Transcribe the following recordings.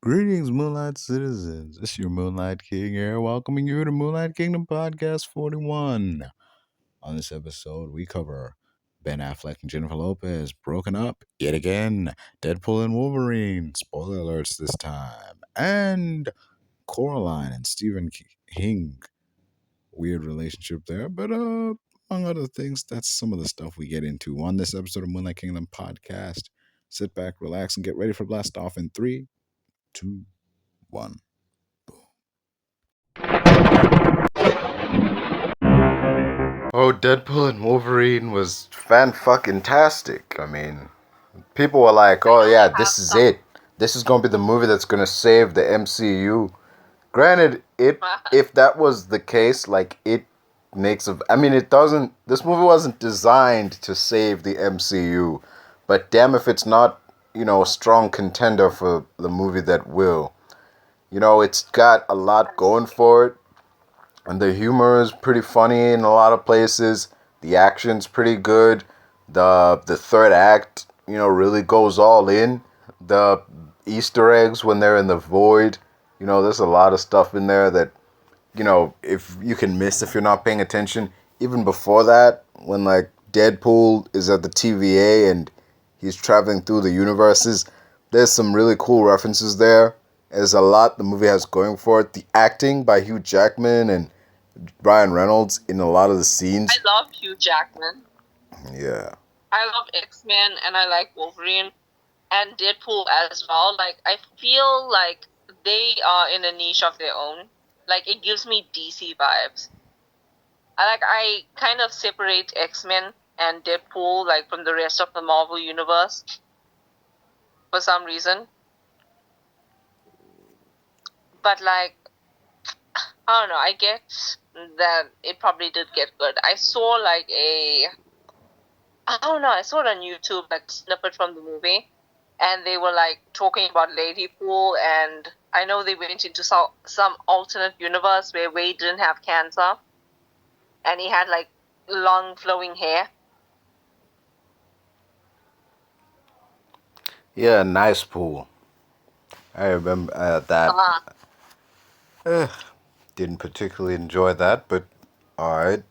Greetings, Moonlight citizens. It's your Moonlight King here, welcoming you to Moonlight Kingdom Podcast 41. On this episode, we cover Ben Affleck and Jennifer Lopez broken up yet again, Deadpool and Wolverine, spoiler alerts this time, and Coraline and Stephen King. Weird relationship there, but among other things, that's some of the stuff we get into on this episode of Moonlight Kingdom Podcast. Sit back, relax, and get ready for blast off in 3, 2, 1. Oh, Deadpool and Wolverine was fan fucking tastic. I mean, people were like, "Oh yeah, this is it. This is gonna be the movie that's gonna save the MCU." Granted, if that was the case, like it makes of. I mean, it doesn't. This movie wasn't designed to save the MCU, but damn if it's not, a strong contender for the movie that will. It's got a lot going for it. And the humor is pretty funny in a lot of places. The action's pretty good. The third act, really goes all in. The Easter eggs when they're in the void, there's a lot of stuff in there that, if you can miss if you're not paying attention. Even before that, when like Deadpool is at the TVA and he's traveling through the universes, there's some really cool references there. There's a lot the movie has going for it. The acting by Hugh Jackman and Ryan Reynolds in a lot of the scenes. I love Hugh Jackman. Yeah. I love X-Men and I like Wolverine and Deadpool as well. Like, I feel like they are in a niche of their own. Like, it gives me DC vibes. I kind of separate X-Men and Deadpool, like, from the rest of the Marvel universe for some reason. But, like, I don't know, I get that it probably did get good. I saw, I don't know, I saw it on YouTube, like, snippet from the movie, and they were, like, talking about Ladypool, and I know they went into some alternate universe where Wade didn't have cancer, and he had, like, long flowing hair. Yeah, Nicepool. I remember that. Didn't particularly enjoy that, but alright.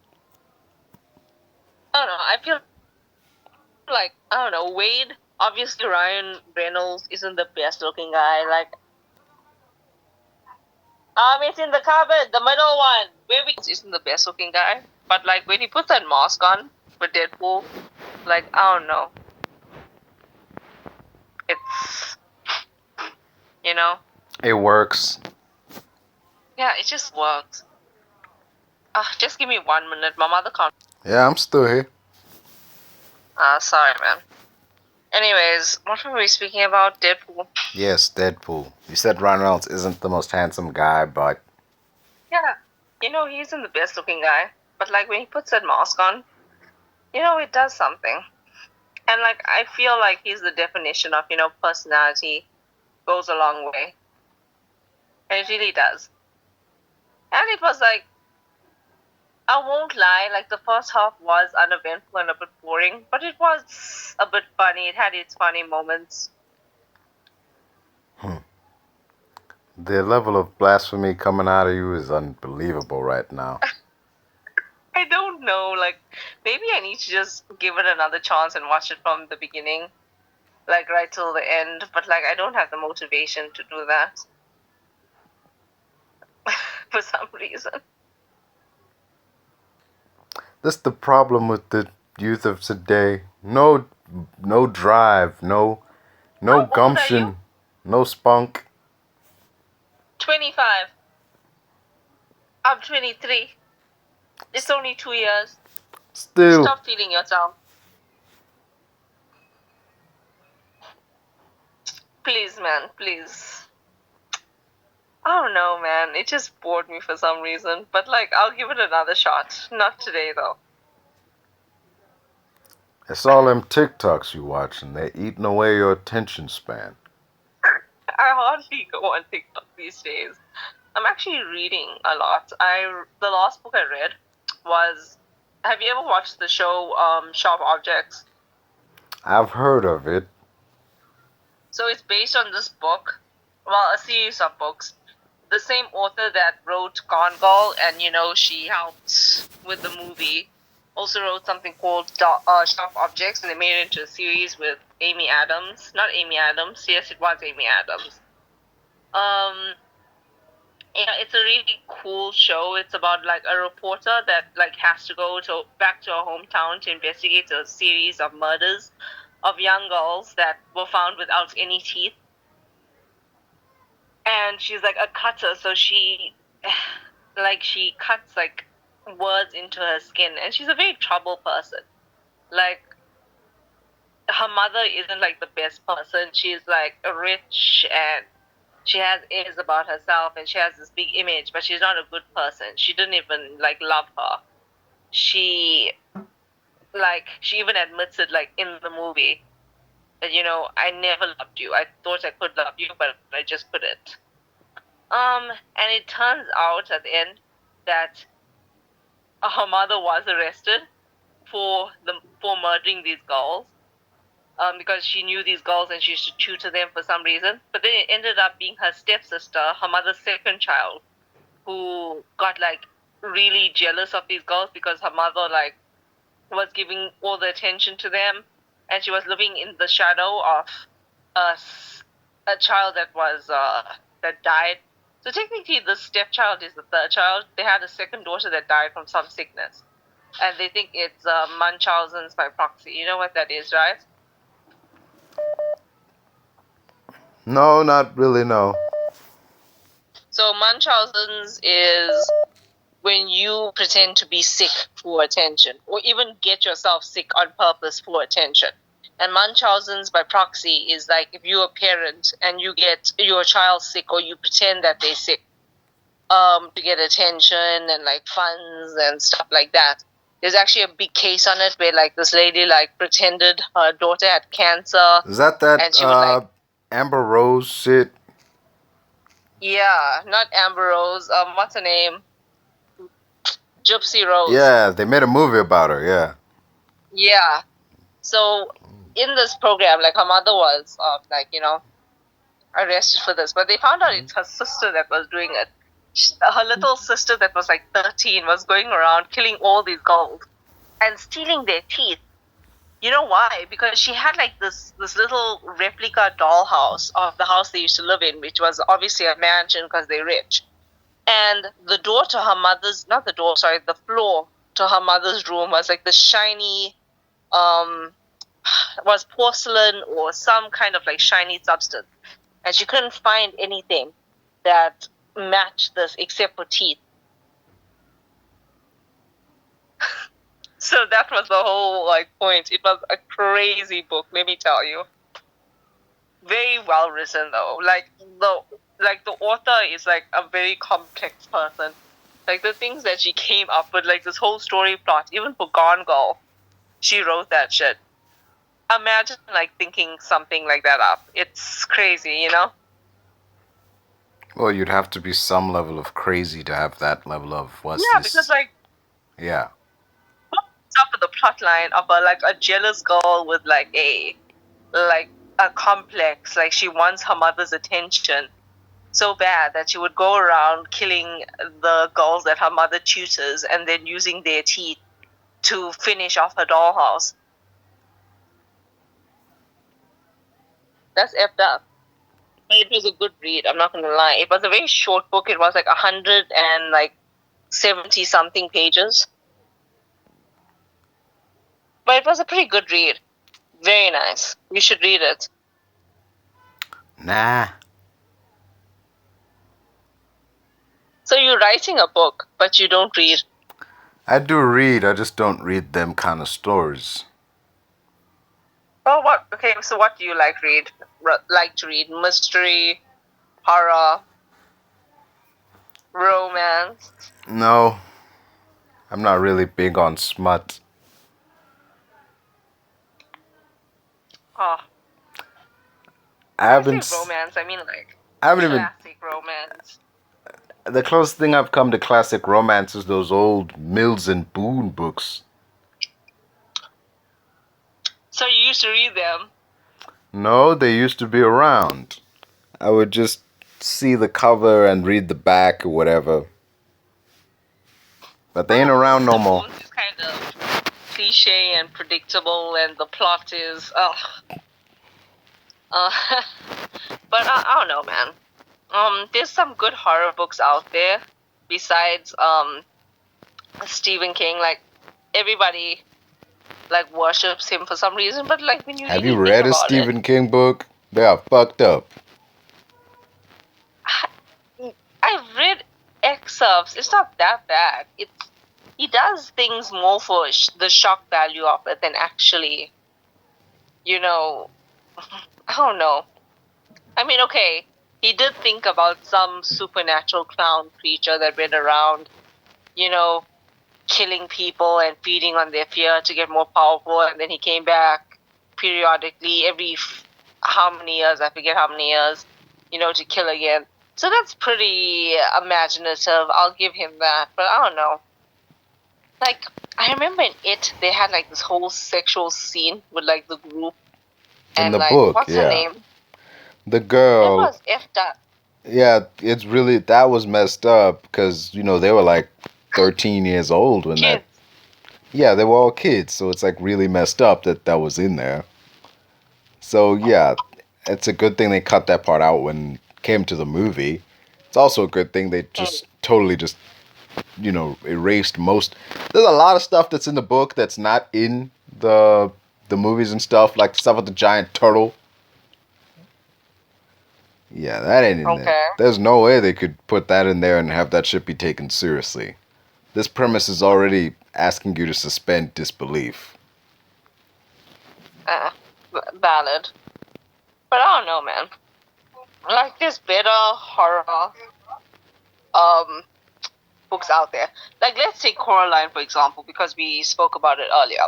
I don't know, I feel like, I don't know, Wade, obviously Ryan Reynolds isn't the best looking guy, like, it's in the cupboard, the middle one. Where we isn't the best looking guy, but like when he puts that mask on for Deadpool, like I don't know, it's It works. yeah, it just works. Just give me 1 minute. My mother can't. Yeah, I'm still here. Sorry, man. Anyways, what were we speaking about? Deadpool. Yes, Deadpool. You said Ryan Reynolds isn't the most handsome guy, but Yeah, he isn't the best looking guy, but like when he puts that mask on, it does something. And like I feel like he's the definition of personality, goes a long way. And it really does. And it was like, I won't lie, like the first half was uneventful and a bit boring, but it was a bit funny. It had its funny moments. the level of blasphemy coming out of you is unbelievable right now. I don't know, like maybe I need to just give it another chance and watch it from the beginning, like right till the end, but like I don't have the motivation to do that for some reason. That's the problem with the youth of today. No drive, no gumption, no spunk. 25. I'm 23. It's only 2 years. Still. Stop feeling yourself. Please, man, please. I don't know, man. It just bored me for some reason. But, like, I'll give it another shot. Not today, though. It's all them TikToks you watch, and they're eating away your attention span. I hardly go on TikTok these days. I'm actually reading a lot. The last book I read was... Have you ever watched the show Sharp Objects? I've heard of it. So it's based on this book a series of books. The same author that wrote Gone Girl, and she helped with the movie, also wrote something called Sharp Objects, and they made it into a series with Amy Adams. Not Amy Adams. Yes, it was Amy Adams. It's a really cool show. It's about like a reporter that like has to go back to her hometown to investigate a series of murders of young girls that were found without any teeth. And she's like a cutter, so she cuts like words into her skin, and she's a very troubled person. Like, her mother isn't like the best person. She's like rich, and she has airs about herself, and she has this big image, but she's not a good person. She didn't even like love her. She even admits it like in the movie that I never loved you. I thought I could love you, but I just couldn't. And it turns out at the end that her mother was arrested for murdering these girls. Because she knew these girls and she used to tutor them for some reason. But then it ended up being her stepsister, her mother's second child, who got like really jealous of these girls because her mother like was giving all the attention to them, and she was living in the shadow of a child that was that died. So technically, the stepchild is the third child. They had a second daughter that died from some sickness, and they think it's Munchausen's by proxy. You know what that is, right? No, not really, no. So Munchausen's is when you pretend to be sick for attention, or even get yourself sick on purpose for attention. And Munchausen's by proxy is like if you're a parent and you get your child sick, or you pretend that they're sick to get attention and like funds and stuff like that. There's actually a big case on it where like this lady like pretended her daughter had cancer. Is that and she would, Amber Rose shit? Yeah, not Amber Rose. What's her name? Gypsy Rose. Yeah, they made a movie about her, yeah. Yeah. So in this program, like her mother was arrested for this, but they found out it's her sister that was doing it. Her little sister that was like 13 was going around killing all these girls and stealing their teeth. You know why? Because she had like this little replica dollhouse of the house they used to live in, which was obviously a mansion because they're rich. And the door to her mother's, not the door, sorry, the floor to her mother's room was like the shiny, was porcelain or some kind of like shiny substance. And she couldn't find anything that matched this except for teeth. So that was the whole like point. It was a crazy book, let me tell you. Very well written though. Like the author is like a very complex person. Like the things that she came up with, like this whole story plot, even for Gone Girl, she wrote that shit. Imagine like thinking something like that up. It's crazy, you know? Well, you'd have to be some level of crazy to have that level of Because like up with the plot line of a jealous girl with like a complex, like she wants her mother's attention so bad that she would go around killing the girls that her mother tutors and then using their teeth to finish off her dollhouse. That's effed up. But it was a good read, I'm not gonna lie. It was a very short book. It was like 170 something pages. But it was a pretty good read. Very nice. You should read it. Nah. So you're writing a book, but you don't read? I do read, I just don't read them kind of stories. Oh, what? Okay, so what do you like to read? Mystery, horror, romance? No. I'm not really big on smut. Oh. I haven't. When I say romance, I mean like classic romance. The closest thing I've come to classic romance is those old Mills and Boone books. So you used to read them? No, they used to be around. I would just see the cover and read the back or whatever. But they ain't around no more. The is kind of cliche and predictable, and the plot is uh, but I don't know, man. There's some good horror books out there besides Stephen King. Like everybody like worships him for some reason, but like when you Have really you read think a about Stephen King book? They are fucked up. I've read excerpts. It's not that bad. He does things more for the shock value of it than actually, you know, I don't know. I mean, okay, he did think about some supernatural clown creature that went around, you know, killing people and feeding on their fear to get more powerful, and then he came back periodically every how many years, I forget how many years, to kill again. So that's pretty imaginative. I'll give him that, but I don't know. Like, I remember in It, they had like this whole sexual scene with like the group, In and the like, book, what's her yeah. name? The It girl. was effed up. Yeah, it's really, that was messed up because, they were like 13 years old when Kids. Yeah, they were all kids, so it's like really messed up that was in there. So yeah, it's a good thing they cut that part out when it came to the movie. It's also a good thing they just totally just, erased most. There's a lot of stuff that's in the book that's not in the movies and stuff, like the stuff with the giant turtle. Yeah, that ain't in there. There's no way they could put that in there and have that shit be taken seriously. This premise is already asking you to suspend disbelief. Valid. But I don't know, man. Like, there's better horror books out there. Like, let's take Coraline, for example, because we spoke about it earlier.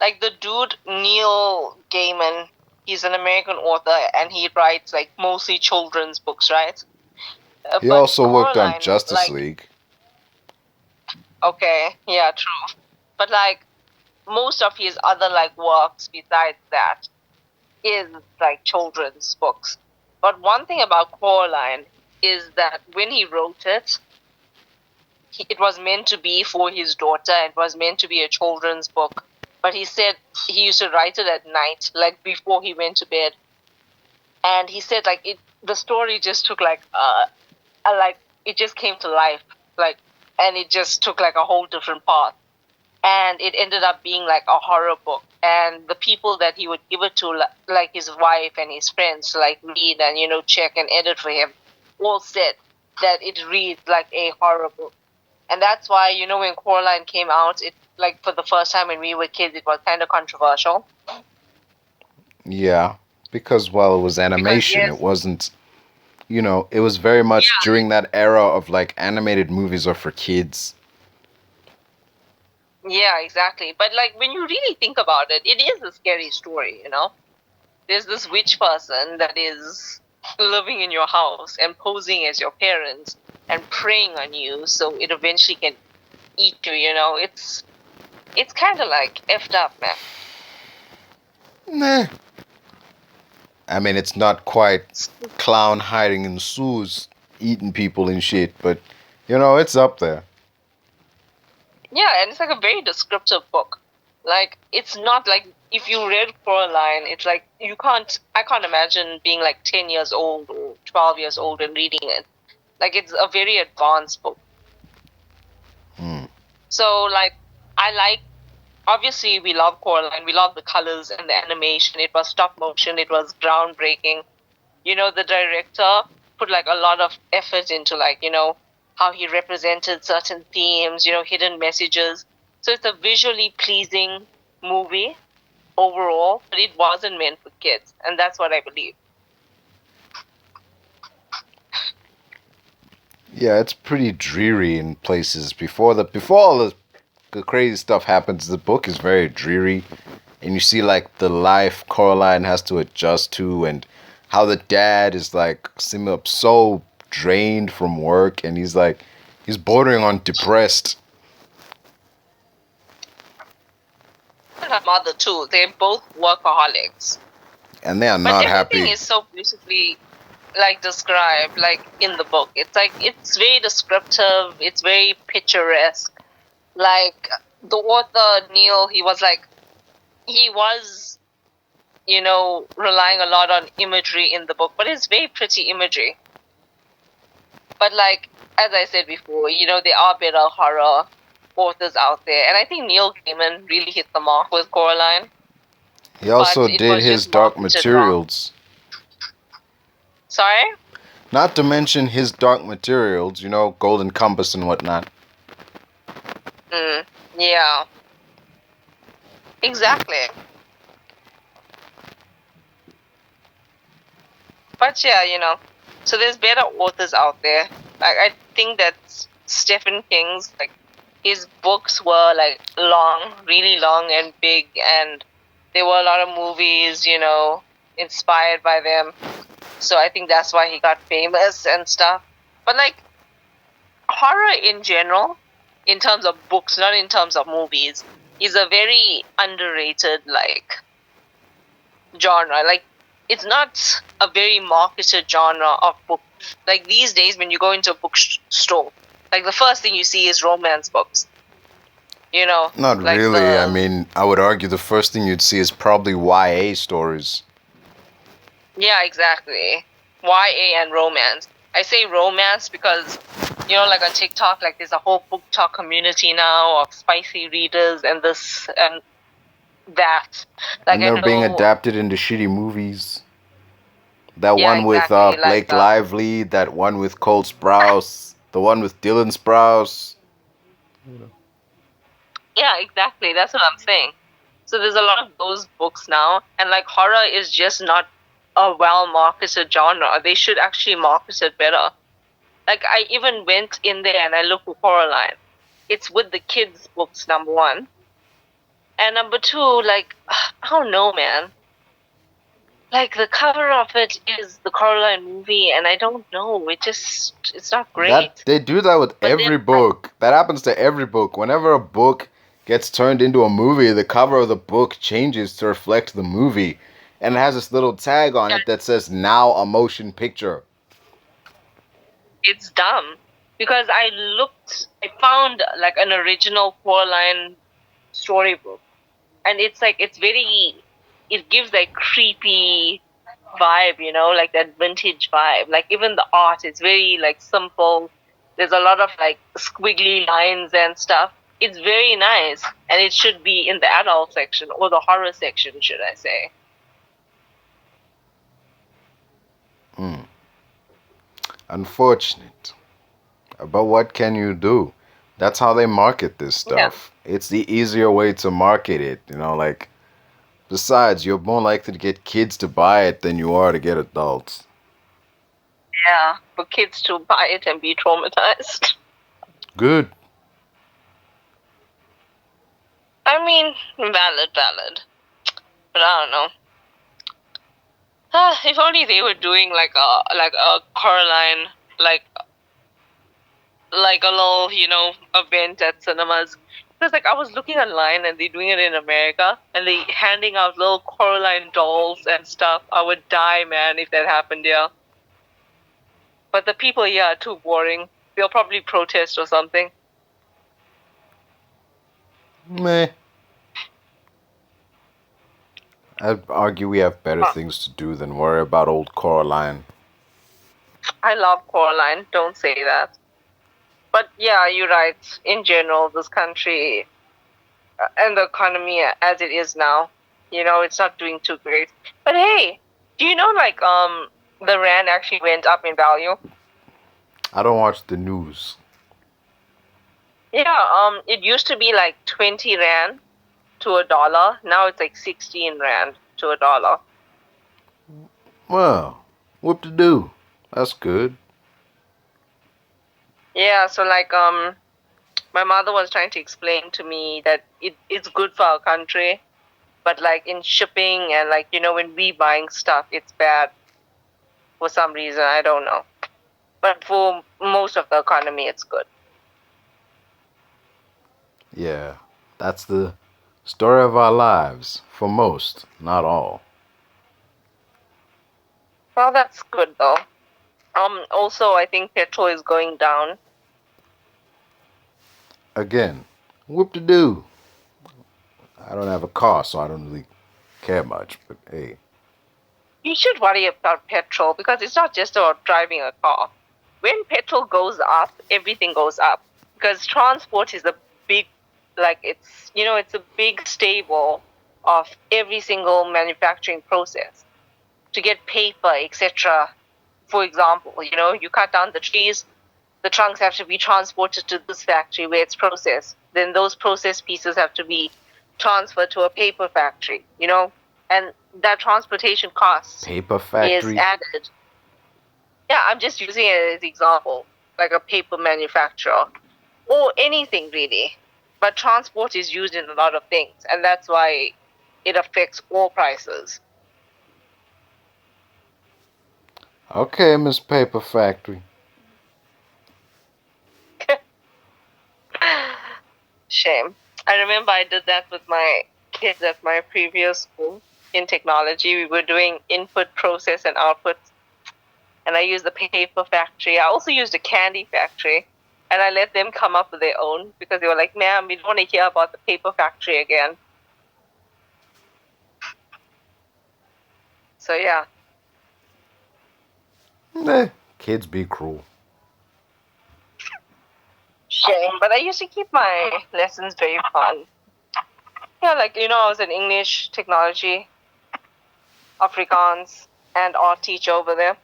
Like, the dude, Neil Gaiman, he's an American author, and he writes, like, mostly children's books, right? He also worked on Justice League. Okay, yeah, true. But, like, most of his other, like, works besides that is, like, children's books. But one thing about Coraline is that when he wrote it, it was meant to be for his daughter. It was meant to be a children's book. But he said he used to write it at night, like before he went to bed. And he said, like, the story just took like it just came to life, like, and it just took like a whole different path. And it ended up being like a horror book. And the people that he would give it to, like his wife and his friends, to like read and check and edit for him, all said that it reads like a horror book. And that's why, when Coraline came out, it, like, for the first time when we were kids, it was kind of controversial. Yeah, because while it was animation, it wasn't, it was very much during that era of, like, animated movies are for kids. Yeah, exactly. But, like, when you really think about it, it is a scary story, There's this witch person that is living in your house and posing as your parents and preying on you so it eventually can eat you, It's kind of like effed up, man. Nah. I mean, it's not quite clown hiding in zoos eating people and shit, but, it's up there. Yeah, and it's like a very descriptive book. Like, it's not like, if you read Coraline, it's like, I can't imagine being like 10 years old or 12 years old and reading it. Like, it's a very advanced book. So, like, obviously we love Coraline, we love the colors and the animation. It was stop motion, it was groundbreaking. The director put like a lot of effort into, like, how he represented certain themes, hidden messages. So it's a visually pleasing movie overall, but it wasn't meant for kids, and that's what I believe. Yeah, it's pretty dreary in places. Before all the crazy stuff happens, the book is very dreary, and you see like the life Coraline has to adjust to, and how the dad is like so drained from work, and he's bordering on depressed. And her mother too. They're both workaholics. And they are not happy. Everything is so beautifully. like described like in the book. It's like it's very descriptive. It's very picturesque. Like the author Neil, he was relying a lot on imagery in the book, but it's very pretty imagery. But like as I said before, there are better horror authors out there, and I think Neil Gaiman really hit the mark with Coraline. He also But it did was his just Dark marketed wrong. Materials. Sorry? Not to mention his Dark Materials, Golden Compass and whatnot. Yeah. Exactly. But yeah, so there's better authors out there. Like I think that Stephen King's his books were long, really long and big, and there were a lot of movies, inspired by them. So I think that's why he got famous and stuff. But horror in general, in terms of books, not in terms of movies, is a very underrated genre. It's not a very marketed genre of book. Like these days, when you go into a bookstore, the first thing you see is romance books. Not really. I mean, I would argue the first thing you'd see is probably YA stories. Yeah, exactly. YA and romance. I say romance because, on TikTok, there's a whole book talk community now of spicy readers and this and that. And they're being adapted into shitty movies. That Yeah, one with exactly, Blake Lively, that one with Cole Sprouse, the one with Dylan Sprouse. Yeah, exactly. That's what I'm saying. So there's a lot of those books now, and horror is just not a well-marketed genre. They should actually market it better. I even went in there and I looked for Coraline. It's with the kids' books, number one. And number two, I don't know, man. The cover of it is the Coraline movie, and I don't know. It's not great. They do that with every book. That happens to every book. Whenever a book gets turned into a movie, the cover of the book changes to reflect the movie. And it has this little tag on it that says, now a motion picture. It's dumb. Because I found an original Coraline storybook. And it's it gives creepy vibe, that vintage vibe. Even the art is very simple. There's a lot of squiggly lines and stuff. It's very nice, and it should be in the adult section or the horror section, should I say. Unfortunate. But what can you do? That's how they market this stuff. Yeah. It's the easier way to market it, Besides, you're more likely to get kids to buy it than you are to get adults. Yeah, for kids to buy it and be traumatized. Good. I mean, valid. But I don't know. If only they were doing a Coraline, a little, event at cinemas. Because I was looking online and they're doing it in America and they handing out little Coraline dolls and stuff. I would die, man, if that happened here. But the people here are too boring. They'll probably protest or something. Meh. I'd argue we have better things to do than worry about old Coraline. I love Coraline, don't say that. But yeah, you're right. In general, this country and the economy as it is now, it's not doing too great. But hey, do you know the rand actually went up in value? I don't watch the news. Yeah, it used to be 20 rand to $1. Now it's 16 rand to $1. Well, what to do? That's good. Yeah, so my mother was trying to explain to me that it's good for our country, but in shipping and when we buying stuff, it's bad for some reason. I don't know. But for most of the economy, it's good. Yeah, that's the story of our lives. For most, not all. Well, that's good though. Also, I think petrol is going down. Again, whoop de doo. I don't have a car, so I don't really care much. But hey, You should worry about petrol because it's not just about driving a car. When petrol goes up, everything goes up because transport is a big, like it's a big staple of every single manufacturing process to get paper, etc. For example, you cut down the trees, the trunks have to be transported to this factory where it's processed. Then those processed pieces have to be transferred to a paper factory, and that transportation cost paper is factory. added. Yeah, I'm just using it as example, like a paper manufacturer or anything really. But transport is used in a lot of things, and that's why it affects all prices. Okay, Miss Paper Factory. Shame. I remember I did that with my kids at my previous school in technology. We were doing input, process, and output. And I used the paper factory. I also used a candy factory. And I let them come up with their own because they were like, ma'am, we don't want to hear about the paper factory again. So yeah, Kids be cruel. shame. But I used to keep my lessons very fun. Yeah, like, I was an English, technology, Afrikaans, and art teacher over there.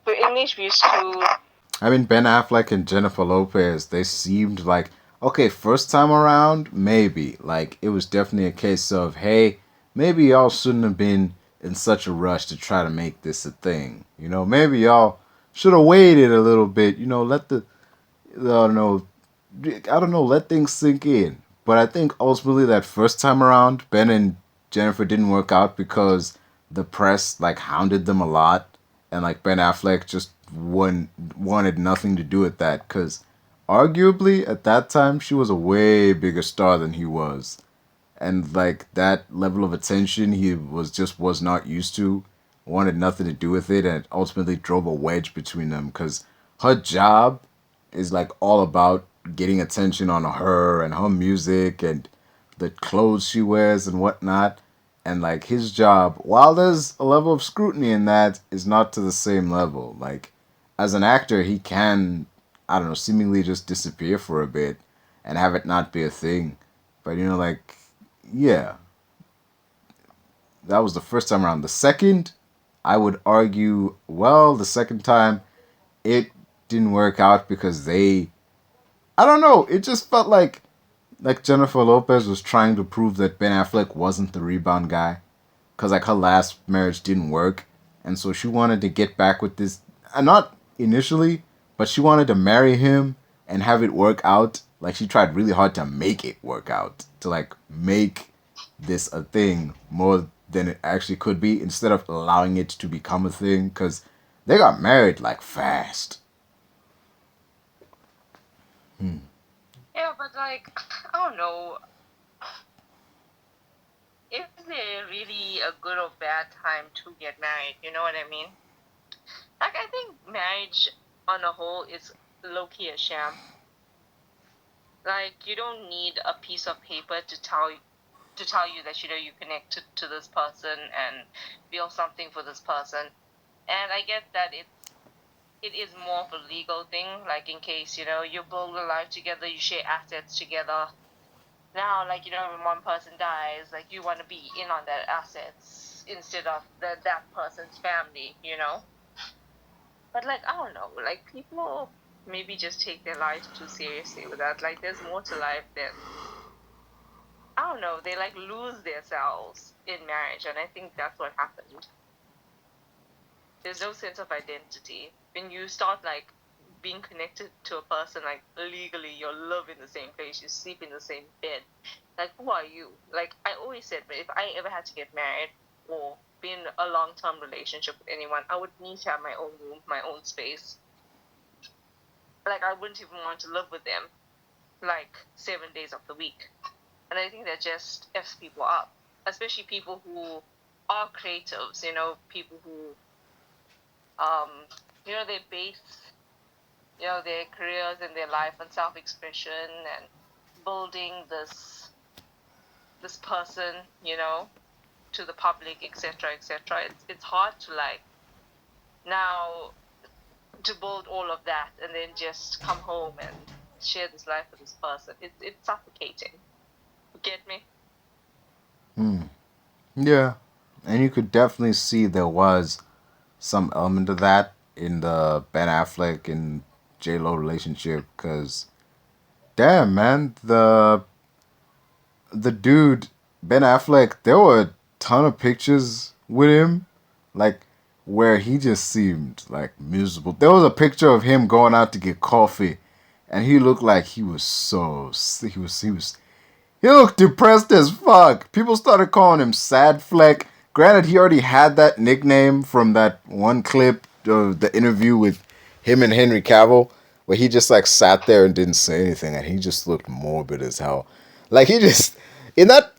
For English, we used to. I mean, Ben Affleck and Jennifer Lopez, they seemed like, okay, first time around, maybe. Like, it was definitely a case of, hey, maybe y'all shouldn't have been in such a rush to try to make this a thing. Maybe y'all should have waited a little bit. Let the, I don't know, let things sink in. But I think ultimately that first time around, Ben and Jennifer didn't work out because the press like hounded them a lot, and like Ben Affleck just wanted nothing to do with that because arguably at that time she was a way bigger star than he was, and like that level of attention he was not used to, wanted nothing to do with it, and it ultimately drove a wedge between them because her job is like all about getting attention on her and her music and the clothes she wears and whatnot. And like his job, while there's a level of scrutiny in that, is not to the same level. Like as an actor, he can, I don't know, seemingly just disappear for a bit and have it not be a thing. But like, yeah, that was the first time around. The second, I would argue, well, the second time it didn't work out because I don't know, it just felt like Jennifer Lopez was trying to prove that Ben Affleck wasn't the rebound guy because like her last marriage didn't work, and so she wanted to get back with this. Not initially, but she wanted to marry him and have it work out. Like she tried really hard to make it work out, to like make this a thing more than it actually could be, instead of allowing it to become a thing. Because they got married like fast. Yeah, but like, I don't know. Is there really a good or bad time to get married? You know what I mean? Like, I think marriage on a whole is low key a sham. Like, you don't need a piece of paper to tell you that you connected to this person and feel something for this person. And I get that it is more of a legal thing. Like, in case you build a life together, you share assets together. Now, like, when one person dies, like, you want to be in on that assets instead of that person's family. But like, I don't know, like, people maybe just take their lives too seriously with that. Like, there's more to life than, I don't know, they like lose themselves in marriage, and I think that's what happened. There's no sense of identity when you start like being connected to a person, like legally you live in the same place, you sleep in the same bed. Like, who are you? Like, I always said, but if I ever had to get married or be in a long-term relationship with anyone, I would need to have my own room, my own space. Like, I wouldn't even want to live with them like 7 days of the week. And I think that just f's people up, especially people who are creatives, people who um, they base, their careers and their life on self-expression and building this person, to the public, etc., etc. It's hard to like now to build all of that and then just come home and share this life with this person. It's suffocating. You get me? Yeah, and you could definitely see there was some element of that in the Ben Affleck and J Lo relationship. Cause damn man, the dude Ben Affleck, there were a ton of pictures with him, like where he just seemed like miserable. There was a picture of him going out to get coffee, and he looked like he was he looked depressed as fuck. People started calling him Sad Fleck. Granted, he already had that nickname from that one clip of the interview with him and Henry Cavill, where he just like sat there and didn't say anything, and he just looked morbid as hell. Like he just in that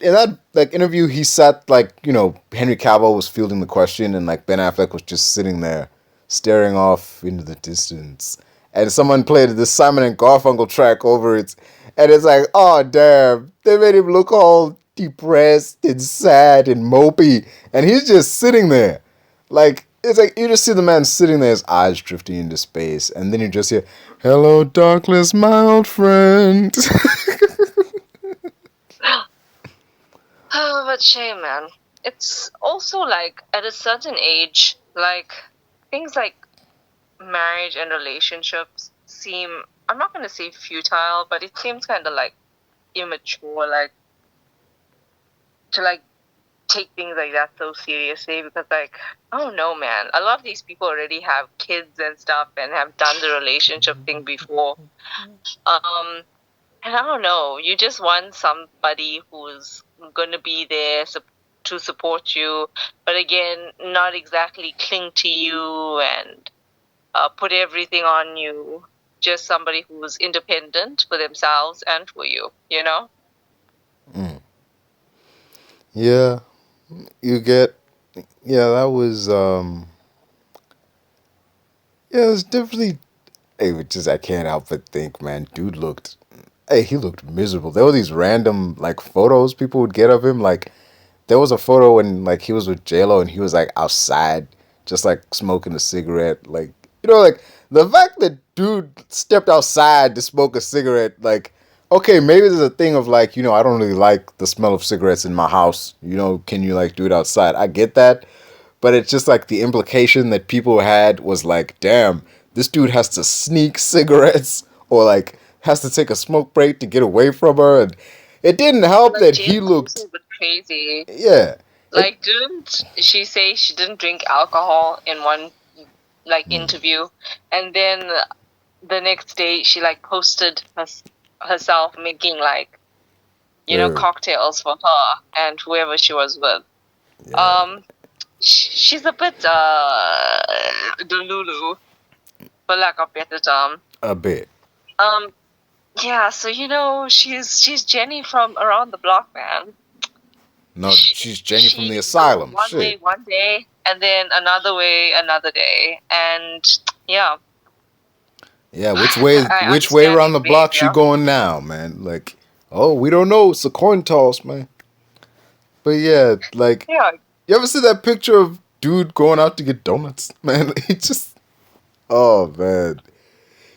like interview, he sat like Henry Cavill was fielding the question, and like Ben Affleck was just sitting there staring off into the distance, and someone played this Simon and Garfunkel track over it, and it's like, oh damn, they made him look all depressed and sad and mopey, and he's just sitting there, like it's like you just see the man sitting there, his eyes drifting into space, and then you just hear, "Hello, darkness, my old friend." Oh, but shame, man. It's also like at a certain age, like things like marriage and relationships seem, I'm not going to say futile, but it seems kind of like immature, like to like take things like that so seriously, because like, oh no, man, a lot of these people already have kids and stuff and have done the relationship thing before. And I don't know, you just want somebody who's going to be there to support you, but again, not exactly cling to you and put everything on you. Just somebody who's independent for themselves and for you, Yeah, you get. Yeah, that was. Yeah, it's definitely. Hey, I can't help but think, man. Dude looked. Hey, he looked miserable. There were these random like photos people would get of him. Like, there was a photo when like he was with J Lo and he was like outside, just like smoking a cigarette. Like, like the fact that dude stepped outside to smoke a cigarette. Like, okay, maybe there's a thing of like, I don't really like the smell of cigarettes in my house. Can you like do it outside? I get that, but it's just like the implication that people had was like, damn, this dude has to sneak cigarettes or like has to take a smoke break to get away from her, and it didn't help like that Jane he was also looked. a bit crazy. Yeah. It. Like, didn't she say she didn't drink alcohol in one like interview, and then the next day she like posted herself making like cocktails for her and whoever she was with. Yeah. She's a bit delulu, for lack of better term. A bit. Yeah, so she's Jenny from around the block, man. No, she's Jenny from the asylum. One way, Shit. one day, and then another way, another day, and yeah. Yeah, which way understand around his the block she behavior. going now, man? Like, oh, we don't know. It's a coin toss, man. But yeah, like, Yeah, you ever see that picture of dude going out to get donuts, man? He just, oh man,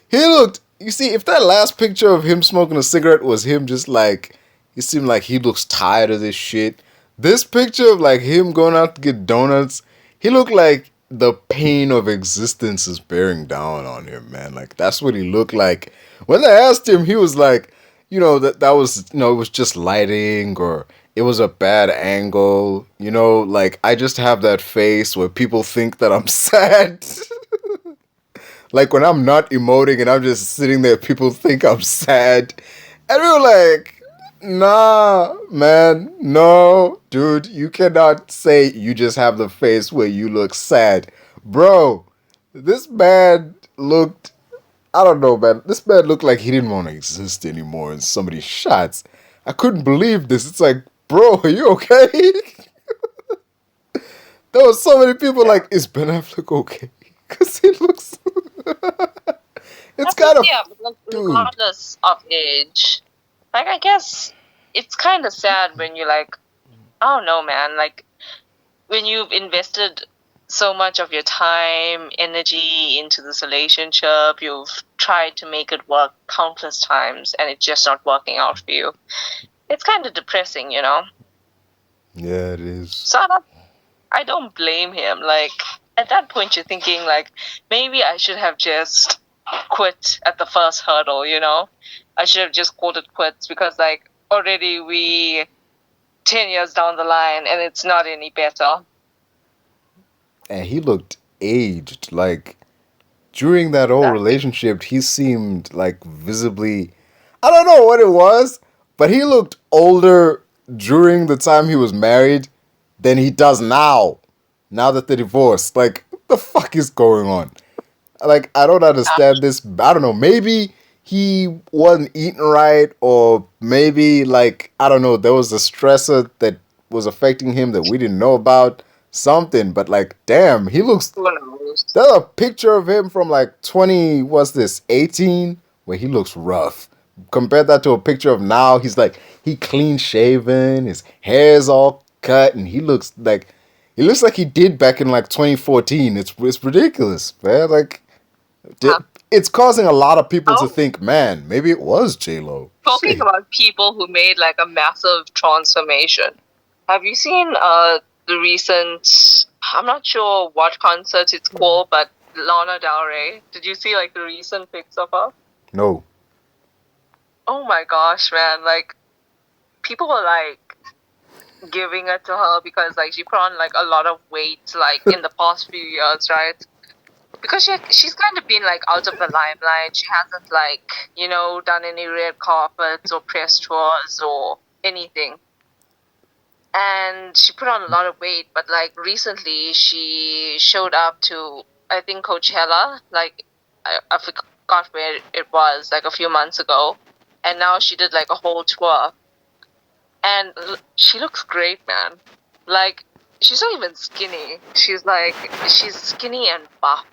he looked. You see, if that last picture of him smoking a cigarette was him, just like, he seemed like he looks tired of this shit. This picture of like him going out to get donuts, he looked like the pain of existence is bearing down on him, man. Like that's what he looked like. When I asked him, he was like, that was it was just lighting or it was a bad angle. Like I just have that face where people think that I'm sad. Like when I'm not emoting and I'm just sitting there, people think I'm sad. And we were like, nah, man, no, dude, you cannot say you just have the face where you look sad. Bro, this man looked, I don't know, man. This man looked like he didn't want to exist anymore in some of these shots. I couldn't believe this. It's like, bro, are you okay? There were so many people like, is Ben Affleck okay? Because he looks. It's I mean, kind of. yeah, but like, Dude. regardless of age, like I guess it's kind of sad when you like, I don't know, man. Like when you've invested so much of your time, energy into this relationship, you've tried to make it work countless times, and it's just not working out for you. It's kind of depressing, you know. Yeah, it is. So I don't blame him. Like at that point, you're thinking like maybe I should have just quit at the first hurdle. You know, I should have just called it quits because like already we 10 years down the line and it's not any better. And he looked aged. Like, during that whole Exactly. relationship, he seemed like visibly. I don't know what it was, but he looked older during the time he was married than he does now. Now that they're divorced. Like, what the fuck is going on? Like, I don't understand this. I don't know. Maybe he wasn't eating right, or maybe, like, I don't know, there was a stressor that was affecting him that we didn't know about. Something, but like, damn, he looks. Who knows? There's a picture of him from like 20, what's this, 18, where he looks rough. Compare that to a picture of now, he's like, he clean shaven, his hair's all cut, and he looks like he did back in like 2014. It's ridiculous, man. Like, Huh? it's causing a lot of people to Oh, think, man, maybe it was J-Lo. talking Shit. about people who made like a massive transformation. Have you seen the recent? I'm not sure what concert it's called, but Lana Del Rey. Did you see like the recent pics of her? No. Oh my gosh, man! Like people were like giving it to her because like she put on like a lot of weight like in the past few years, right? Because she's kind of been like out of the limelight. She hasn't like done any red carpets or press tours or anything. And she put on a lot of weight, but like recently she showed up to I think Coachella, like I forgot where it was, like a few months ago, and now she did like a whole tour, and she looks great, man. Like she's not even skinny. She's skinny and buff.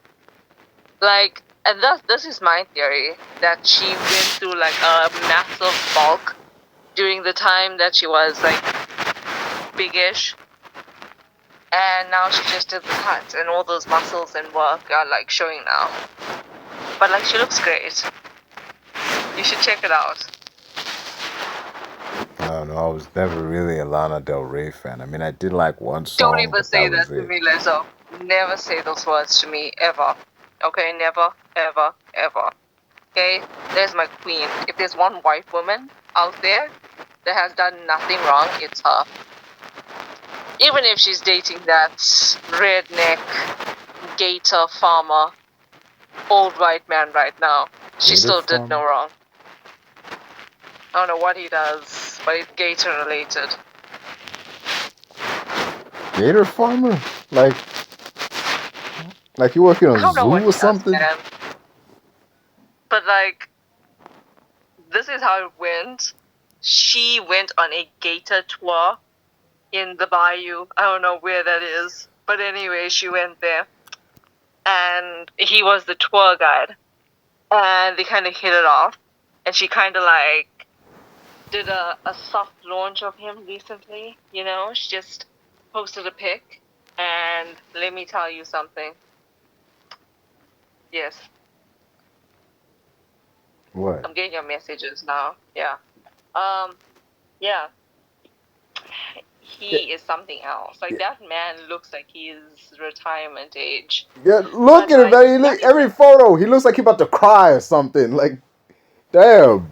Like, and this is my theory that she went through like a massive bulk during the time that she was like biggish, and now she just did the cut, and all those muscles and work are like showing now. But like she looks great. You should check it out. I don't know. I was never really a Lana Del Rey fan. I mean, I did like one Don't song, even but that say was that to it. me, Lizzo. Never say those words to me ever. Okay, never, ever, ever. Okay, there's my queen. If there's one white woman out there that has done nothing wrong, it's her. Even if she's dating that redneck gator farmer, old white man right now, she Gator still did no Farmer? wrong. I don't know what he does, but it's gator related. Gator Farmer? Like you working I on a don't know zoo what or he does, something? man. But like, this is how it went. She went on a gator tour in the bayou. I don't know where that is. But anyway, she went there. And he was the tour guide. And they kind of hit it off. And she kind of like did a soft launch of him recently. You know, she just posted a pic. And let me tell you something. Yes, What? I'm getting your messages now. Yeah. Yeah. Yeah, He is something else. Like yeah, that man looks like he's retirement age. yeah, look But at him, like man. not Every even photo, he looks like he about to cry or something. Like, damn.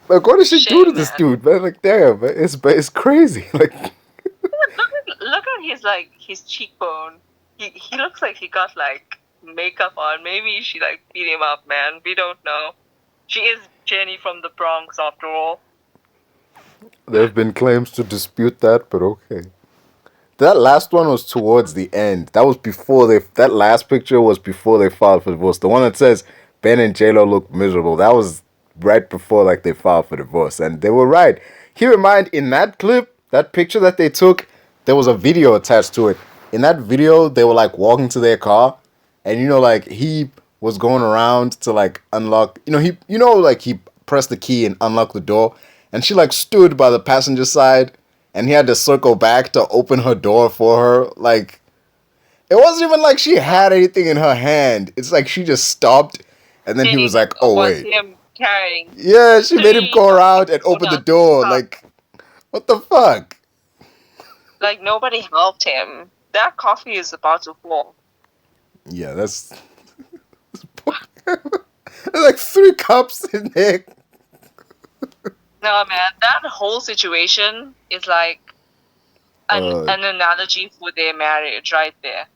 Like, what did she do to shame, this man. dude, man? Like, damn, man. It's crazy. Like, Look at his cheekbone. He looks like he got like makeup on. Maybe she like beat him up, man. We don't know. She is Jenny from the Bronx after all. there have been claims to dispute that, but okay. That last one was towards the end. That was before they. That last picture was before they filed for divorce. The one that says Ben and J Lo look miserable. That was right before like they filed for divorce, and they were right. Keep in mind, in that clip, that picture that they took, there was a video attached to it. In that video, they were like walking to their car, and like he was going around to like unlock. Like he pressed the key and unlocked the door, and she like stood by the passenger side, and he had to circle back to open her door for her. Like it wasn't even like she had anything in her hand. It's like she just stopped, and then he was like, "Oh Was wait." him carrying Yeah, she made him 3 go around fucking and open the donuts. door. Like, what the fuck? Like nobody helped him. That coffee is about to fall. Yeah, that's there's like 3 cups in there. No, man, that whole situation is like an analogy for their marriage right there.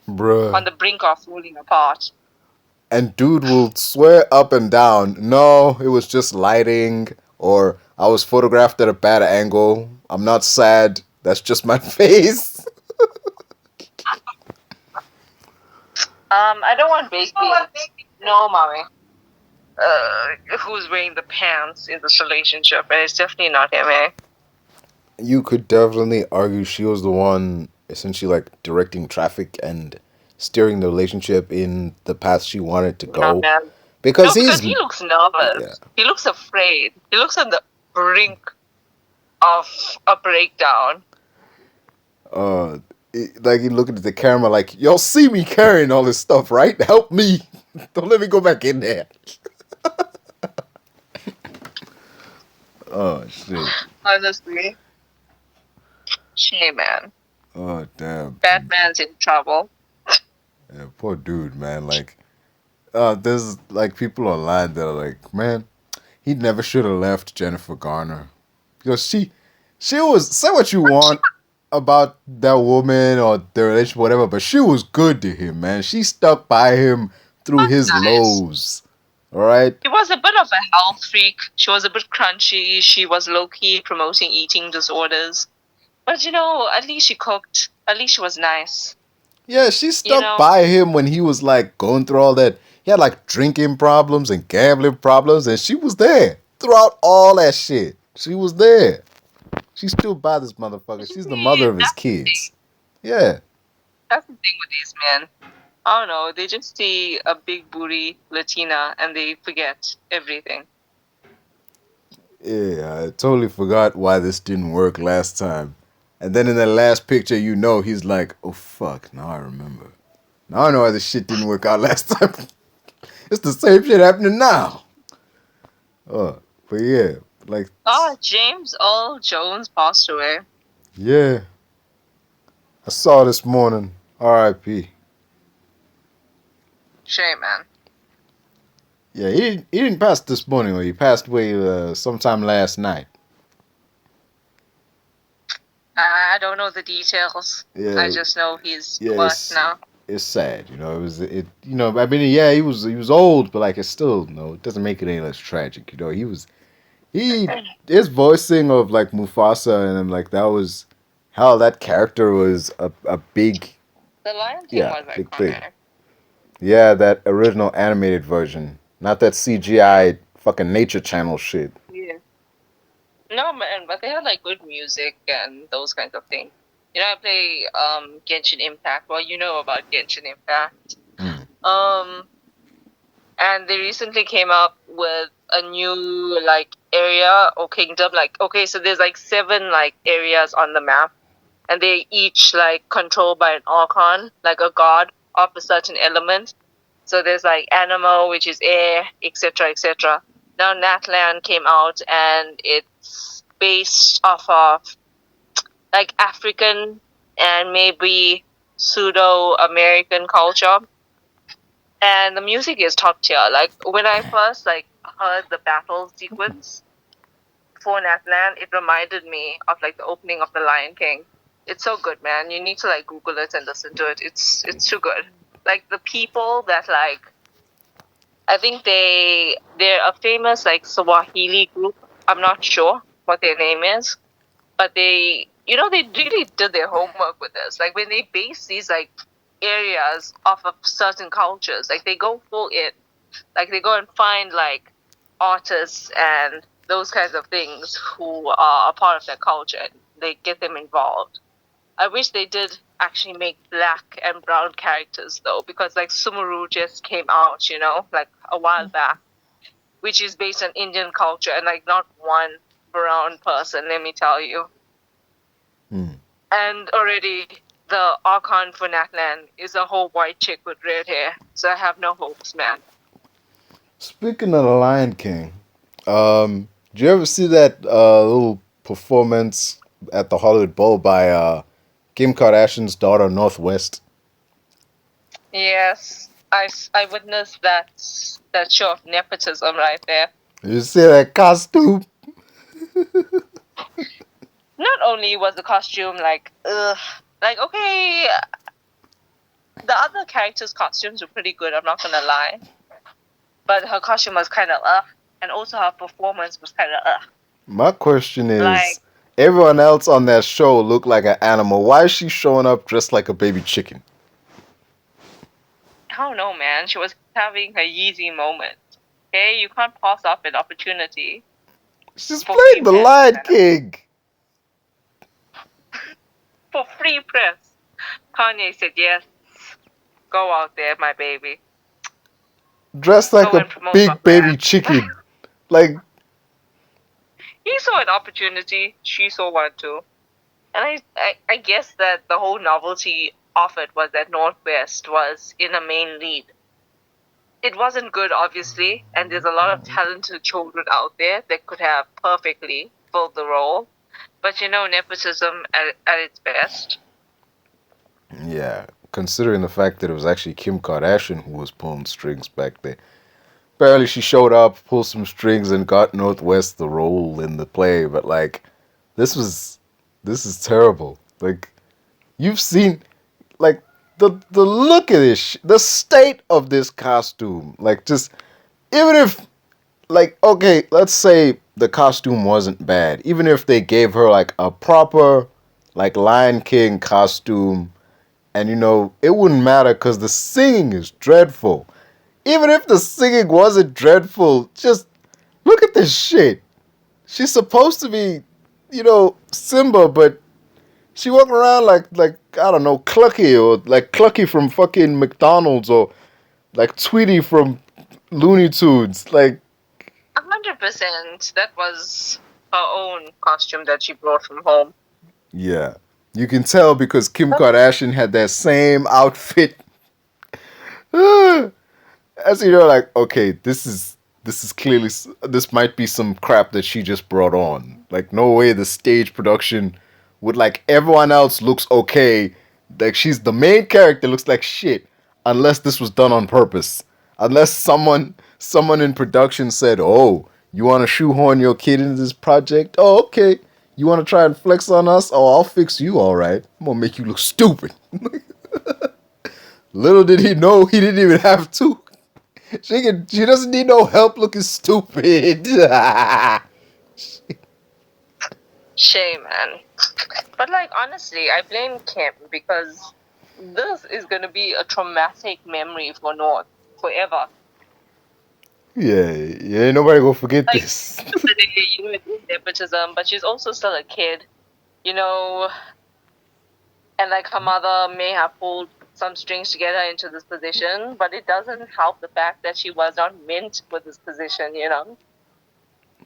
Bruh. On the brink of falling apart. And dude will swear up and down, no, it was just lighting, or I was photographed at a bad angle. I'm not sad. That's just my face. I don't want baked beans. No, mommy. Who's wearing the pants in this relationship? And it's definitely not him, eh? You could definitely argue she was the one essentially like directing traffic and steering the relationship in the path she wanted to go. No, man. Because he looks nervous. Yeah. He looks afraid. He looks on the brink of a breakdown. Like he looking at the camera like, y'all see me carrying all this stuff, right? Help me. Don't let me go back in there. Oh shit. Honestly. Shame, man. Oh damn. Batman's in trouble. Yeah, poor dude, man. Like there's like people online that are like, man, he never should have left Jennifer Garner. Because she was, say what you want about that woman or the relationship, whatever, but she was good to him, man. She stuck by him through his lows. Alright? She was a bit of a health freak. She was a bit crunchy. She was low-key promoting eating disorders. But, at least she cooked. At least she was nice. Yeah, she stuck by him when he was, like, going through all that. He had, like, drinking problems and gambling problems, and she was there throughout all that shit. She was there. She's still by this motherfucker. She's the mother of his kids. Yeah. That's the thing with these men. I don't know. They just see a big booty Latina and they forget everything. Yeah, I totally forgot why this didn't work last time. And then in the last picture, he's like, oh fuck, now I remember. Now I know why this shit didn't work out last time. It's the same shit happening now. But yeah, like. James Earl Jones passed away. Yeah. I saw this morning. R.I.P. Shame, man. Yeah, he didn't pass this morning, or he passed away sometime last night. I don't know the details. Yeah, I just know he's worse now. It's sad, it was I mean, yeah, he was old, but like it's still it doesn't make it any less tragic, his voicing of like Mufasa and like that was how that character was a big. The Lion King was big iconic. thing. Yeah, that original animated version, not that CGI fucking Nature Channel shit. Yeah. No, man, but they had like good music and those kinds of things. I play Genshin Impact. Well, you know about Genshin Impact. And they recently came up with a new like area or kingdom. Like, okay, so there's like 7 like areas on the map, and they each like controlled by an archon, like a god of a certain element. So there's like Animo, which is air, etc., etc. Now Natlan came out, and it's based off of like African and maybe pseudo-American culture. And the music is top tier. Like when I first like heard the battle sequence for Natlan, it reminded me of like the opening of The Lion King. It's so good, man. You need to like Google it and listen to it. It's too good. Like the people that like, I think they're a famous like Swahili group. I'm not sure what their name is, but they really did their homework with this. Like when they base these like areas off of certain cultures, like they go full in, like they go and find like artists and those kinds of things who are a part of their culture. They get them involved. I wish they did actually make black and brown characters though, because like Sumeru just came out, like a while back, which is based on Indian culture, and like not one brown person, let me tell you. Hmm. And already the Archon for Natlan is a whole white chick with red hair, so I have no hopes, man. Speaking of the Lion King, did you ever see that little performance at the Hollywood Bowl by Kim Kardashian's daughter, Northwest? Yes, I witnessed that show of nepotism right there. You see that costume? Not only was the costume like, ugh, like okay, the other characters' costumes were pretty good. I'm not gonna lie, but her costume was kind of and also her performance was kind of My question is, like everyone else on that show looked like an animal. Why is she showing up dressed like a baby chicken? I don't know, man. She was having her Yeezy moment. Okay, you can't pass up an opportunity She's for free playing the press, Lion man. King. For free press. Kanye said yes. Go out there, my baby. Dressed like Go a and promote my big baby brand. chicken. Like, He saw an opportunity. She saw one too. And I guess that the whole novelty of it was that Northwest was in a main lead. It wasn't good, obviously, and there's a lot of talented children out there that could have perfectly filled the role. But nepotism at its best. yeah, considering the fact that it was actually Kim Kardashian who was pulling strings back there. Apparently, she showed up, pulled some strings, and got Northwest the role in the play. But like, this was, this is terrible. Like, you've seen, like, the look of this, the state of this costume. Like, just even if, like, okay, let's say the costume wasn't bad. Even if they gave her like a proper, like, Lion King costume, and it wouldn't matter because the singing is dreadful. Even if the singing wasn't dreadful, just look at this shit. She's supposed to be, Simba, but she walking around like I don't know, Clucky or like Clucky from fucking McDonald's or like Tweety from Looney Tunes. Like, 100%. That was her own costume that she brought from home. yeah, you can tell because Kim Kardashian had that same outfit. As like, okay, this is clearly, this might be some crap that she just brought on. Like, no way the stage production would, like, everyone else looks okay. Like, she's the main character looks like shit unless this was done on purpose. Unless someone in production said, "Oh, you want to shoehorn your kid into this project? Oh, okay. You want to try and flex on us? Oh, I'll fix you, all right. I'm gonna make you look stupid." Little did he know he didn't even have to. She doesn't need no help looking stupid. Shame, man. But like honestly, I blame Kim because this is gonna be a traumatic memory for North forever. Yeah, ain't nobody gonna forget Like this. it is nepotism, but she's also still a kid, you know, and like her mother may have pulled some strings together into this position, but it doesn't help the fact that she was not meant for this position.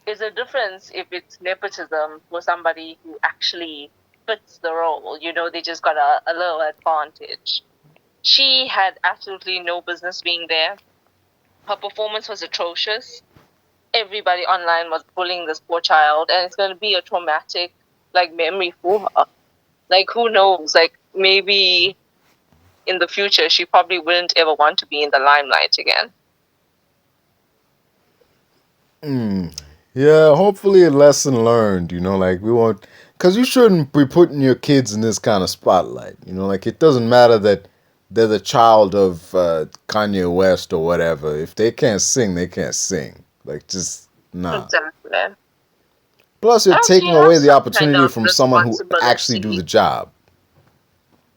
There's a difference if it's nepotism for somebody who actually fits the role. They just got a little advantage. She had absolutely no business being there. Her performance was atrocious. Everybody online was bullying this poor child, and it's going to be a traumatic like memory for her. Like who knows? Like maybe in the future she probably wouldn't ever want to be in the limelight again. Yeah, hopefully a lesson learned, like we won't, because you shouldn't be putting your kids in this kind of spotlight, like it doesn't matter that they're the child of Kanye West or whatever. If they can't sing, they can't sing. Like, just, nah. Exactly. Plus, you're Else you taking have away the some kind opportunity of from someone who actually do the responsibility. job.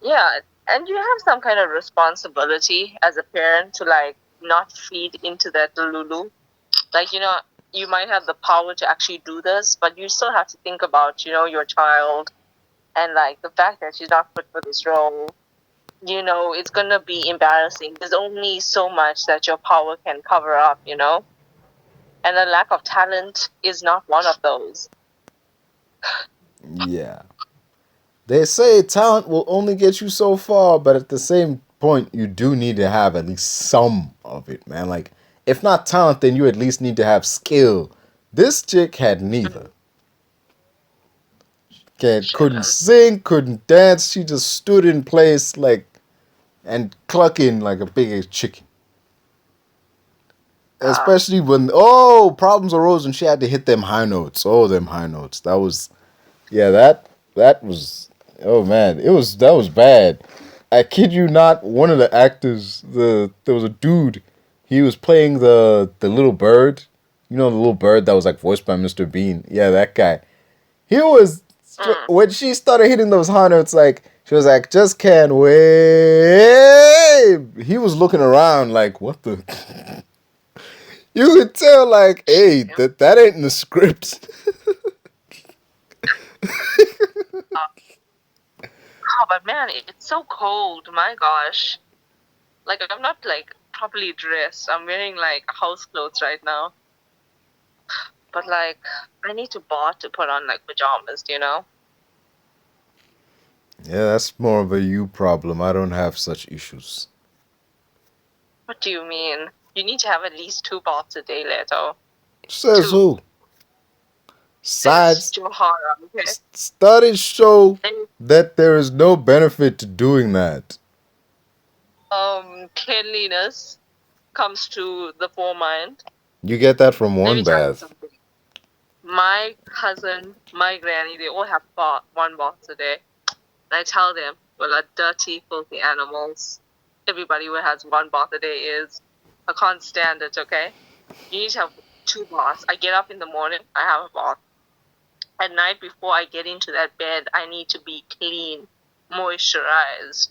Yeah, and you have some kind of responsibility as a parent to like not feed into that Lulu. Like, you might have the power to actually do this, but you still have to think about, your child. And like the fact that she's not fit for this role, it's gonna be embarrassing. There's only so much that your power can cover up, and a lack of talent is not one of those. Yeah. They say talent will only get you so far, but at the same point, you do need to have at least some of it, man. Like, if not talent, then you at least need to have skill. This chick had neither. Couldn't Shouldn't. sing, couldn't dance. She just stood in place like and clucking like a big chicken. Especially when problems arose and she had to hit them high notes. Oh, them high notes. That was that was oh man, that was bad. I kid you not, one of the actors, there was a dude, he was playing the little bird. You know the little bird that was like voiced by Mr. Bean? Yeah, that guy. He was when she started hitting those high notes, like she was like, just can't wait. He was looking around like, what the you could tell like, hey, that ain't in the script. Oh, but man, it's so cold. My gosh. Like, I'm not, like, properly dressed. I'm wearing, like, house clothes right now. But, like, I need to bath to put on, like, pajamas, Yeah, that's more of a you problem. I don't have such issues. What do you mean? You need to have at least 2 baths a day, Leto. Says 2. who? It's Sides Johara, okay? studies show that there is no benefit to doing that. Cleanliness comes to the foremind. You get that from Let one me tell you bath. something. My cousin, my granny, they all have 1 bath a day. And I tell them, well, like dirty, filthy animals. Everybody who has 1 bath a day is. I can't stand it, okay? You need to have 2 baths. I get up in the morning, I have a bath. At night, before I get into that bed, I need to be clean, moisturized.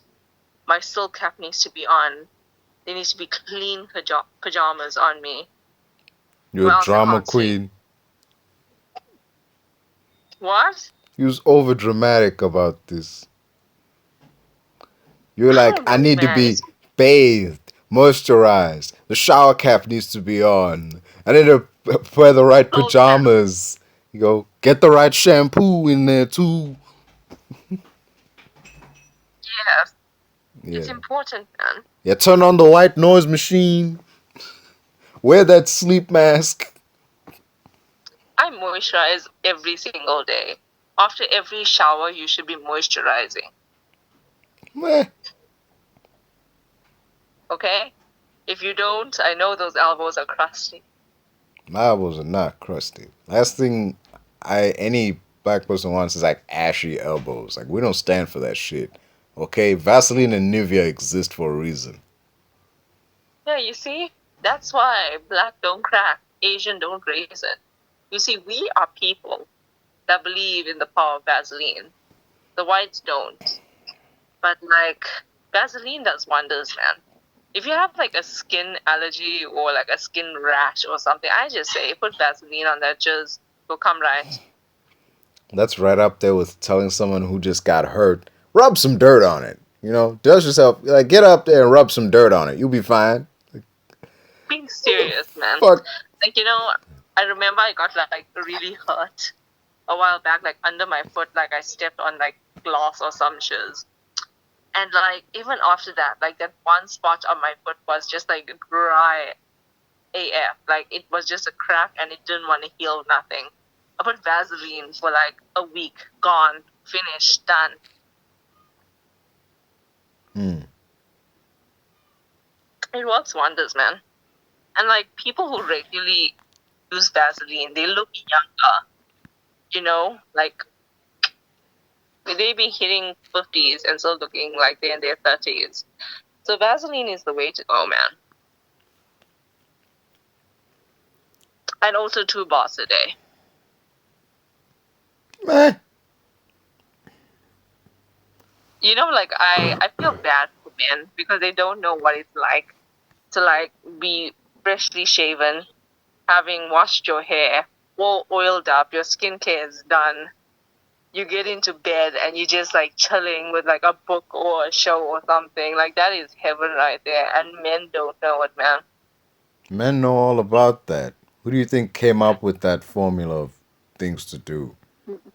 My silk cap needs to be on. There needs to be clean pajamas on me. You're Or a else I drama can't sleep. queen. What? You was over dramatic about this. You're I like, don't I know, need to man. be bathed, moisturized. The shower cap needs to be on. I need to wear the right Clothes cap. pajamas. You go, get the right shampoo in there too. Yes. It's Yeah. important, man. Yeah, turn on the white noise machine. Wear that sleep mask. I moisturize every single day. After every shower, you should be moisturizing. Meh. Okay? If you don't, I know those elbows are crusty. My elbows are not crusty. Last thing any black person wants is like ashy elbows. Like we don't stand for that shit. Okay, Vaseline and Nivea exist for a reason. Yeah, you see? That's why black don't crack, Asian don't raise it. You see, we are people that believe in the power of Vaseline. The whites don't. But, like, Vaseline does wonders, man. If you have, like, a skin allergy or, like, a skin rash or something, I just say put Vaseline on that, just will come right. That's right up there with telling someone who just got hurt, rub some dirt on it. You know, dust yourself. Like get up there and rub some dirt on it. You'll be fine. Being serious, man. Fuck. Like, I remember I got, like, really hurt a while back, like, under my foot, like, I stepped on, like, glass or some shoes. And, like, even after that, like, that one spot on my foot was just, like, dry AF. Like, it was just a crack and it didn't want to heal, nothing. I put Vaseline for, like, a week. Gone. Finished. Done. It works wonders, man. And, like, people who regularly use Vaseline, they look younger. Like, they be hitting 50s and still looking like they're in their 30s. So Vaseline is the way to go, man. And also 2 baths a day. Meh. Like, I feel bad for men because they don't know what it's like to, like, be freshly shaven, having washed your hair, all oiled up, your skincare is done, you get into bed and you just like chilling with like a book or a show or something. Like that is heaven right there. And men don't know it, man. Men know all about that. Who do you think came up with that formula of things to do?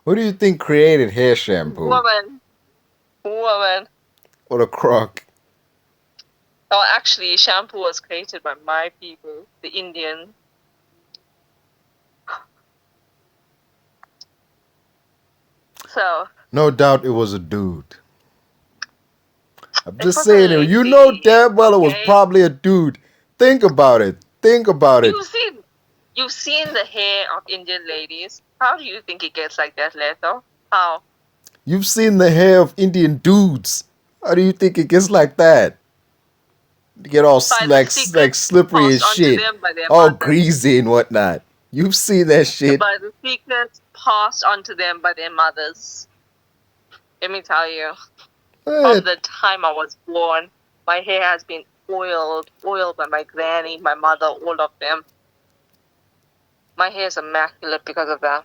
Who do you think created hair shampoo? Woman. What a crock. Oh, actually, shampoo was created by my people, the Indians. So. No doubt it was a dude. I'm just was a saying, you lady, know damn well it was okay? probably a dude. Think about it. Think about it. You've seen the hair of Indian ladies. How do you think it gets like that, Leto? How? You've seen the hair of Indian dudes. How do you think it gets like that? You get all like slippery as shit. All greasy and whatnot. You've seen that shit. But the secrets passed on to them by their mothers. Let me tell you. From the time I was born, my hair has been oiled by my granny, my mother, all of them. My hair is immaculate because of that.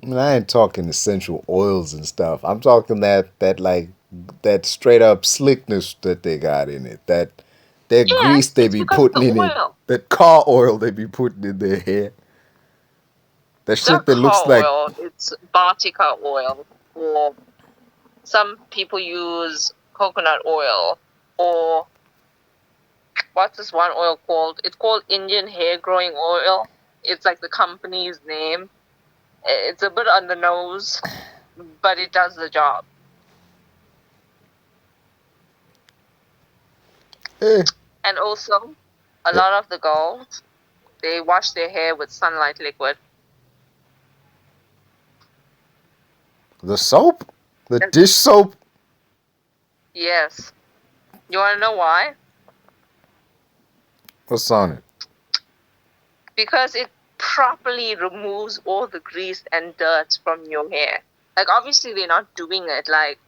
I mean, I ain't talking essential oils and stuff. I'm talking that straight up slickness that they got in it. That grease they be putting in it. That car oil they be putting in their hair. That shit that looks like oil. It's Batika oil. Or some people use coconut oil. Or what's this one oil called? It's called Indian hair growing oil. It's like the company's name. It's a bit on the nose, but it does the job. And also, a lot of the girls, they wash their hair with sunlight liquid. The soap? The dish soap? Yes. You want to know why? What's on it? Because it properly removes all the grease and dirt from your hair. Like, obviously, they're not doing it like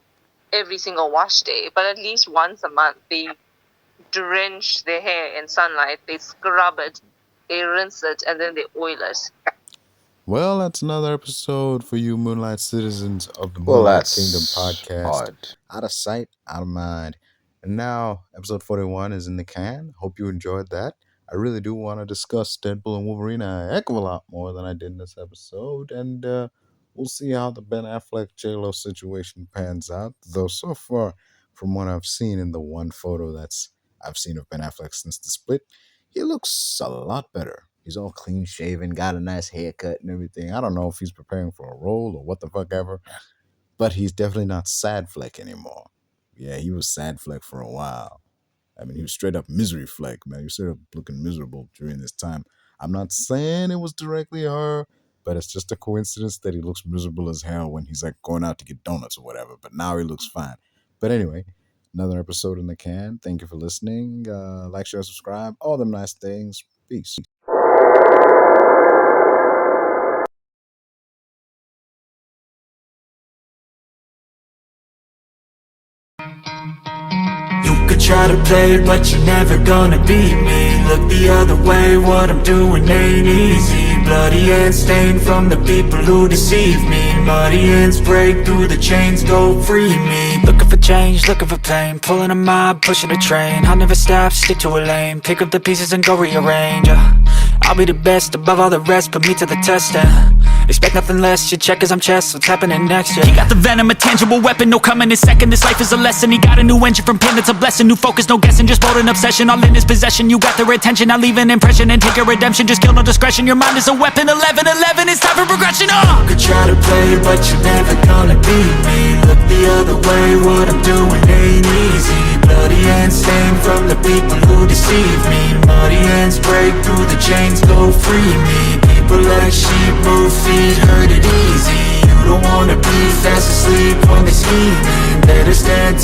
every single wash day, but at least once a month, they drench their hair in sunlight, they scrub it, they rinse it, and then they oil it. Well, that's another episode for you Moonlight citizens of the Moonlight Kingdom Podcast. Hard. Out of sight, out of mind. And now, episode 41 is in the can. Hope you enjoyed that. I really do want to discuss Deadpool and Wolverine a heck of a lot more than I did in this episode. And we'll see how the Ben Affleck J-Lo situation pans out. Though so far, from what I've seen in the one photo I've seen of Ben Affleck since the split, he looks a lot better. He's all clean shaven, got a nice haircut and everything. I don't know if he's preparing for a role or what the fuck ever, but he's definitely not Sad Fleck anymore. Yeah, he was Sad Fleck for a while. I mean, he was straight up Misery Fleck, man. He was straight up looking miserable during this time. I'm not saying it was directly her, but it's just a coincidence that he looks miserable as hell when he's like going out to get donuts or whatever. But now he looks fine. But anyway, another episode in the can. Thank you for listening. Like, share, subscribe, all them nice things. Peace. Try to play, but you're never gonna beat me. Look the other way, what I'm doing ain't easy. Bloody hands stained from the people who deceive me. Muddy hands break through the chains, go free me. Looking for change, looking for pain. Pulling a mob, pushing a train. I'll never stop, stick to a lane. Pick up the pieces and go rearrange. I'll be the best above all the rest, put me to the test and expect nothing less, your check is I'm chess, what's happening next, yeah. He got the venom, a tangible weapon, no coming in second. This life is a lesson, he got a new engine from pain, it's a blessing. New focus, no guessing, just bold and obsession. All in his possession, you got their attention. I'll leave an impression and take your redemption. Just kill no discretion, your mind is a weapon. 11-11, it's time for progression, You could try to play, but you're never gonna beat me. Look the other way, what I'm doing ain't easy. Bloody hands stained from the people who deceive me. Muddy hands break through the chains, go free me. People like sheep move feet, hurt it easy. You don't wanna be fast asleep when they scheming. Better stand